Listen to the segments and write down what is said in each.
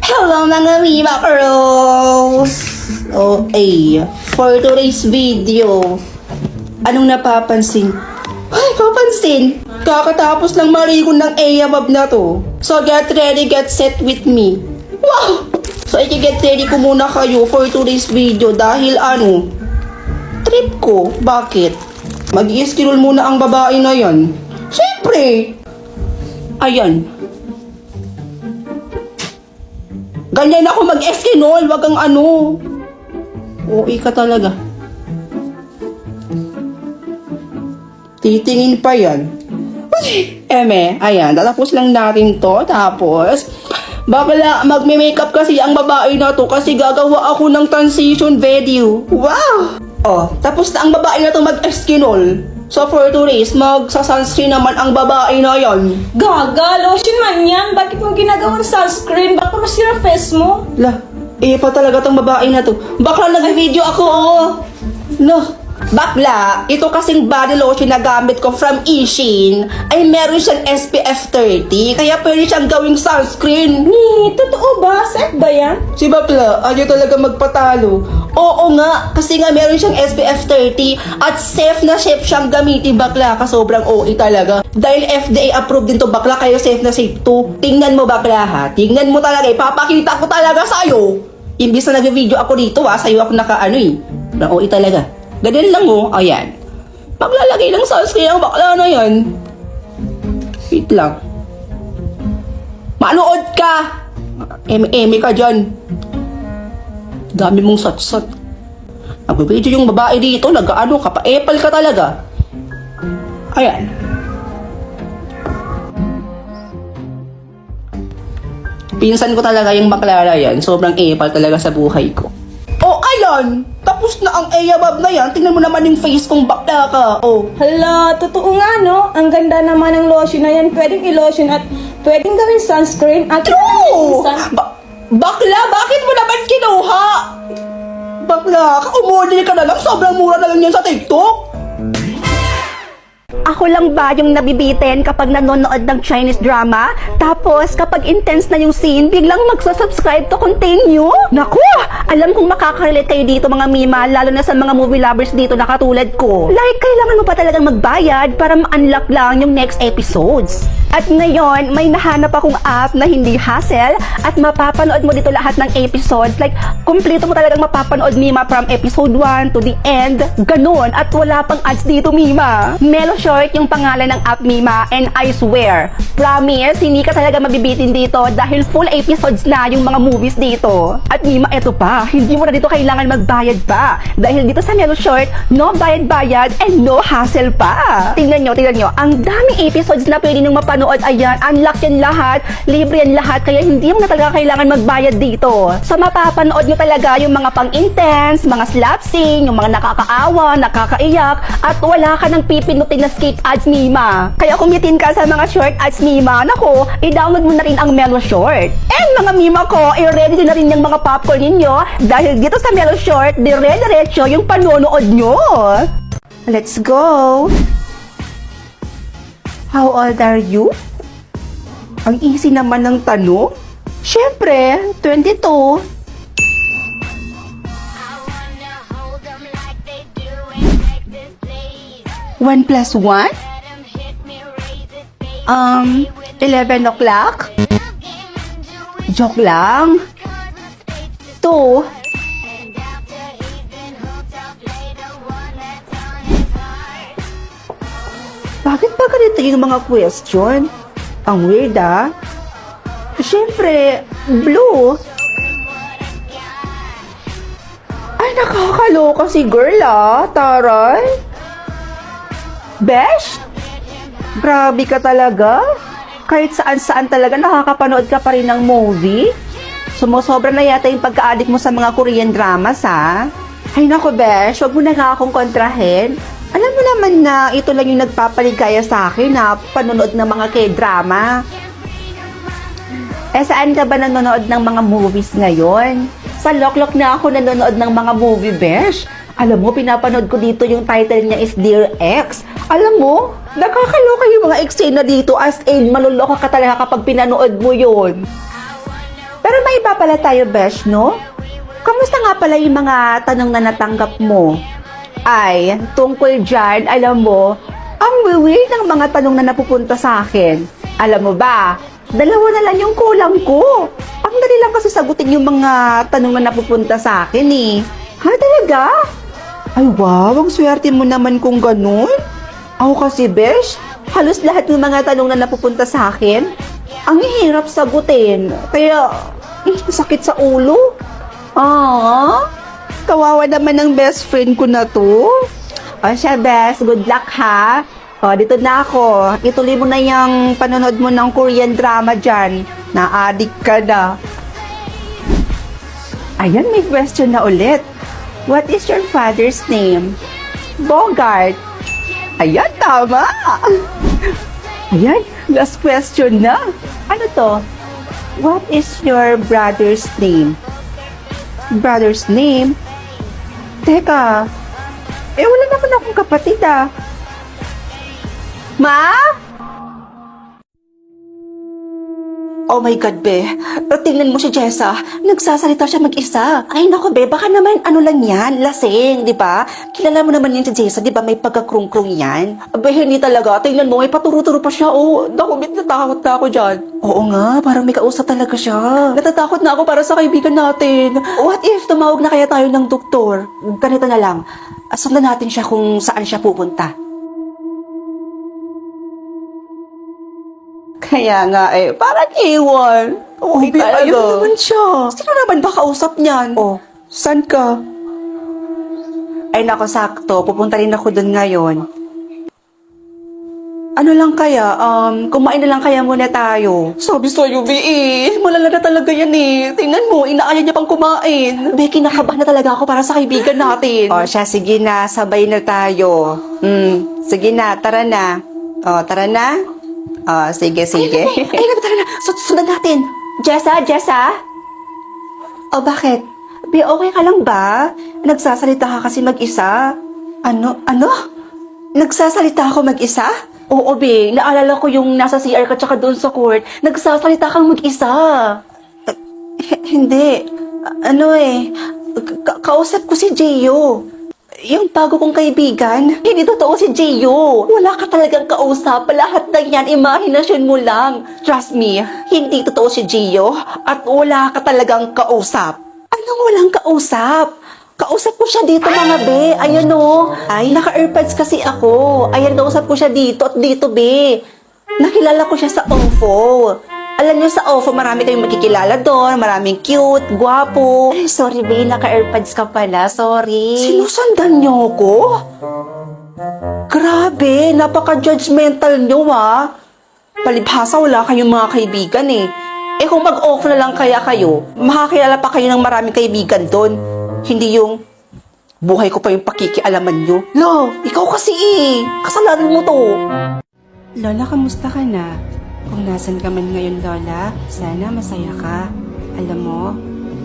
Hello mga Viva Crows! Okay, for today's video, anong napapansin? Ay, papansin! Kakatapos lang marigon ng Ayabab na to. So get ready, get set with me. Wow! So i-get ready ko muna kayo for today's video dahil trip ko. Bakit? Mag-i-schedule muna ang babae na yan. Siyempre! Ayan. Ganyan ako mag-eskinol, wag kang OA ka talaga. Titingin pa yan. Ayan, tatapos lang natin to. Tapos, bakla, magme-makeup kasi ang babae na to kasi gagawa ako ng transition video. Wow! Tapos na ang babae na to mag-eskinol. So for today's, magsa-sunscreen naman ang babae na yan. Gaga, lotion man yan. Bakit mo ginagawang sunscreen? Baka masira face mo. Pa talaga tong babae na to. Bakla nag-video ako, Bakla, ito kasing body lotion na gamit ko from Ishin ay meron siyang SPF 30, kaya pwede siyang gawing sunscreen. Totoo ba? Safe ba yan? Si Bakla, ayaw talaga magpatalo. Oo nga, kasi nga meron siyang SPF 30 at safe na safe siyang gamitin, Bakla, kasobrang OA talaga. Dahil FDA approved din to, Bakla, kaya safe na safe to. Tingnan mo, Bakla, ha? Tingnan mo talaga, ipapakita ko talaga sa'yo. Imbis na nag-video ako dito, sa'yo ako na OA talaga. Ganyan lang, ayan. Paglalagay ng sunscreen ang bakla na yan. Wait lang. Manood ka! Eme ka dyan. Dami mong satsat. Nag-video yung babae dito, ka pa, epal ka talaga. Ayan. Pinsan ko talaga yung bakla na yan. Sobrang epal talaga sa buhay ko. Ayan! Tapos na ang Ayabab na yan. Tingnan mo naman yung face kong bakla ka. Hala, totoo nga, no? Ang ganda naman ng lotion na yan. Pwedeng i-lotion at pwedeng gawin sunscreen. At Bakla, bakit mo naman kinuha? Bakla, umorder ka na lang. Sobrang mura na lang yan sa TikTok. Ako lang ba yung nabibitin kapag nanonood ng Chinese drama? Tapos, kapag intense na yung scene, biglang magsusubscribe to continue? Naku! Alam kong makakarelate kayo dito mga mima, lalo na sa mga movie lovers dito na katulad ko. Like, kailangan mo pa talagang magbayad para ma-unlock lang yung next episodes. At ngayon, may nahanap akong app na hindi hassle at mapapanood mo dito lahat ng episodes. Like, kumpleto mo talagang mapapanood, mima, from episode 1 to the end. Ganon. At wala pang ads dito, mima. Short yung pangalan ng app, mima, and I swear, promise, hindi ka talaga mabibitin dito dahil full episodes na yung mga movies dito. At mima, eto pa, hindi mo na dito kailangan magbayad pa dahil dito sa Melo Short, no bayad-bayad and no hassle pa. Tingnan nyo, ang daming episodes na pwede nyung mapanood. Ayan, unlock yan lahat, libre yan lahat, kaya hindi mo na talaga kailangan magbayad dito. So mapapanood nyo talaga yung mga pang-intense, mga slap scene, yung mga nakakaawa, nakakaiyak, at wala ka nang pipinutin na skip ads, mima. Kaya kumitin ka sa mga short ads, mima. Nako, i-download mo na rin ang Melo Short. And mga mima ko, i-ready na rin yung mga popcorn ninyo dahil dito sa Melo Short, dire-diretso yung panonood nyo. Let's go! How old are you? Ang easy naman ng tanong. Syempre, 22. 1 plus 1? 11 o'clock? Joke lang. 2. Bakit ba ganito yung mga question? Ang weird, Siyempre, blue. Ay, nakakaloka si girl, taray. Besh? Grabe ka talaga. Kahit saan-saan talaga nakakapanood ka pa rin ng movie. Sumusobra na yata yung pagka-addict mo sa mga Korean dramas, Ay nako, Besh, wag mo na nga akong kontrahin. Alam mo naman na ito lang yung nagpapaligaya sa akin na panonood ng mga K-drama. Saan ka ba nanonood ng mga movies ngayon? Sa Loklok na ako nanonood ng mga movie, Besh. Alam mo, pinapanood ko dito yung title niya is Dear Ex. Alam mo, nakakaloka yung mga eksena dito as in, maluloko ka talaga kapag pinanood mo yun. Pero may iba pala tayo, Besh, no? Kamusta nga pala yung mga tanong na natanggap mo? Ay, tungkol dyan, alam mo, ang weird ng mga tanong na napupunta sa akin. Alam mo ba, 2 na lang yung kulang ko. Ang dali lang kasi sagutin yung mga tanong na napupunta sa akin eh. Ha, talaga? Ay, wow, ang swerte mo naman kung ganun. Ako kasi, Besh, halos lahat ng mga tanong na napupunta sa akin, ang hirap sagutin. Kaya, sakit sa ulo. Kawawa naman ang best friend ko na to. O siya, Bes, good luck ha. O, dito na ako. Ituloy mo na yung panonood mo ng Korean drama dyan. Na-addict ka na. Ayan, may question na ulit. What is your father's name? Bogart. Ayan, tama. Ayan, last question na. Ano to? What is your brother's name? Brother's name? Teka, wala naman akong kapatid ah. Ma? Oh my God, Be. Tingnan mo si Jessa. Nagsasalita siya mag-isa. Ay, nako, Be. Baka naman ano lang yan. Lasing, di ba? Kilala mo naman yan si Jessa, di ba? May pagkakrung-krung yan. Be, hindi talaga. Tingnan mo, may paturo-turo pa siya. Oh, naku, natatakot na ako dyan. Oo nga, parang may kausap talaga siya. Natatakot na ako para sa kaibigan natin. What if tumawag na kaya tayo ng doktor? Ganito na lang. Sundan natin siya kung saan siya pupunta. Kaya nga parang iwan. Oh, ayun naman siya. Sino naman ba kausap niyan? Oh, saan ka? Ay nako, sakto. Pupunta rin ako doon ngayon. Ano lang kaya? Kumain na lang kaya muna tayo. Sabi sa'yo, B.E. Malala na talaga yan eh. Tingnan mo, inaaya niya pang kumain. Becky, kinakabahan na talaga ako para sa kaibigan natin. O siya, sige na. Sabay na tayo. Sige na, tara na. O, tara na. Sige. Ay, tara na. Sundan natin. Jessa? O, bakit? Be, okay ka lang ba? Nagsasalita ka kasi mag-isa. Ano? Nagsasalita ako mag-isa? Oo, Be. Naalala ko yung nasa CR ka tsaka doon sa court. Nagsasalita kang mag-isa. Hindi. Kausap ko si Gio. Yung bago kong kaibigan, hindi totoo si Gio. Wala ka talagang kausap. Lahat ng yan, imahinasyon mo lang. Trust me, hindi totoo si Gio at wala ka talagang kausap. Anong walang kausap? Kausap ko siya dito, mga be. Ayan o. Ay, naka-earpads kasi ako. Ayan, kausap ko siya dito at dito, be. Nakilala ko siya sa OFO. Alam niyo, sa OFO, marami kayong makikilala doon. Maraming cute, gwapo. Ay, sorry, be. Naka-earpads ka pala. Sorry. Sinusundan niyo ko? Grabe, napaka-judgmental niyo, ha? Palibhasa, wala kayong mga kaibigan, eh. Kung mag-off na lang kaya kayo, makakilala pa kayo ng maraming kaibigan doon. Hindi yung buhay ko pa yung pakikialaman niyo. Lo, ikaw kasi kasalanan mo to. Lola, kamusta ka na? Kung nasan ka man ngayon, Lola, sana masaya ka. Alam mo,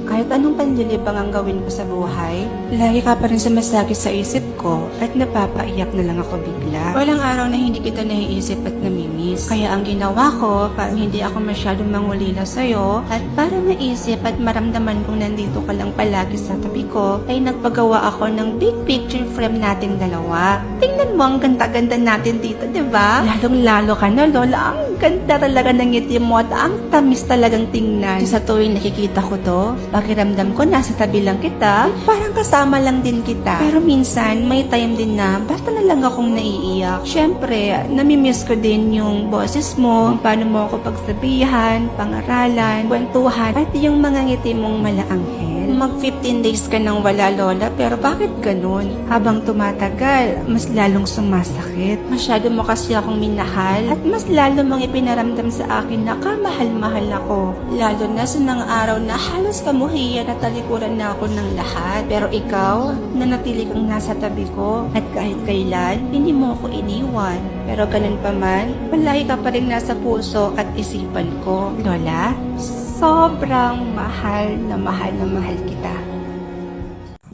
kahit anong panlilibang ang gawin ko sa buhay, lagi ka pa rin sumasagi sa isip ko at napapaiyak na lang ako bigla. Walang araw na hindi kita naiisip at namimiss. Kaya ang ginawa ko, para hindi ako masyadong mangulila sa'yo at para maisip at maramdaman kong nandito ka lang palagi sa tabi ko, ay nagpagawa ako ng big picture frame nating dalawa. Tingnan mo ang ganda-ganda natin dito, diba? Lalong-lalo ka na, Lola. Ang ganda talaga ng ngiti mo at ang tamis talagang tingnan. Sa tuwing nakikita ko to, pakiramdam ko nasa tabi lang kita, parang kasama lang din kita. Pero minsan, may time din na basta na lang akong naiiyak. Siyempre, namimiss ko din yung boses mo, paano mo ako pagsabihan, pangaralan, kwentuhan, at yung mga ngiti mong malaanghel. Mag 15 days ka nang wala, Lola, pero bakit ganun? Habang tumatagal, mas lalong sumasakit. Masyado mo kasi akong minahal at mas lalo mong ipinaramdam sa akin na kamahal-mahal ako. Lalo na sa nang araw na halos kamuhiyan at talikuran na ako ng lahat. Pero ikaw, nanatili kang nasa tabi ko at kahit kailan, hindi mo ako iniwan. Pero ganun pa man, palagi ka pa rin nasa puso at isipan ko. Lola, sobrang mahal na mahal kita.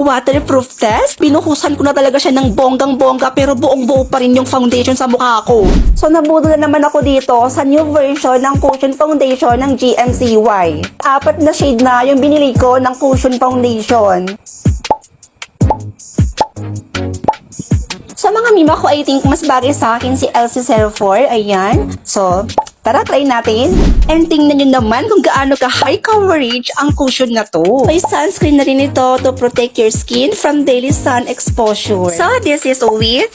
waterproof test. Binuhusan ko na talaga siya ng bonggang-bongga pero buong-buo pa rin yung foundation sa mukha ko. So nabudol na naman ako dito sa new version ng cushion foundation ng GMCY. 4 na shade na yung binili ko ng cushion foundation. Sa mga mima ko, I think mas bagay sa akin si LC04. Ayan. So, tara, try natin. And tingnan nyo naman kung gaano ka high coverage ang cushion na to. May sunscreen na rin ito to protect your skin from daily sun exposure. So, this is with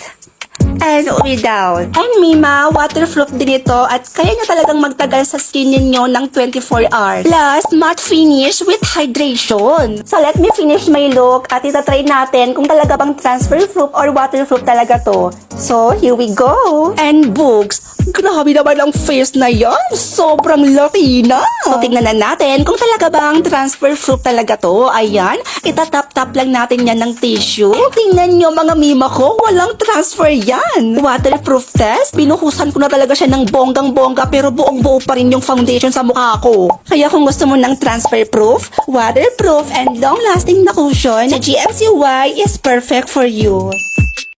and without. And Mima, waterproof din ito at kaya niya talagang magtagal sa skin ninyo ng 24 hours. Plus, matte finish with hydration. So, let me finish my look at itatry natin kung talaga bang transfer-proof or waterproof talaga to. So, here we go. And Boogs, grabe naman ang face na yan. Sobrang Latina. So, tignan na natin kung talaga bang transfer-proof talaga to. Ayan, itatap-tap lang natin yan ng tissue. And tingnan nyo mga Mima ko, walang transfer yan. Waterproof test, binuhusan ko na talaga siya ng bonggang-bongga pero buong-buo pa rin yung foundation sa mukha ko. Kaya kung gusto mo ng transfer-proof, waterproof, and long-lasting na cushion, si GMCY is perfect for you.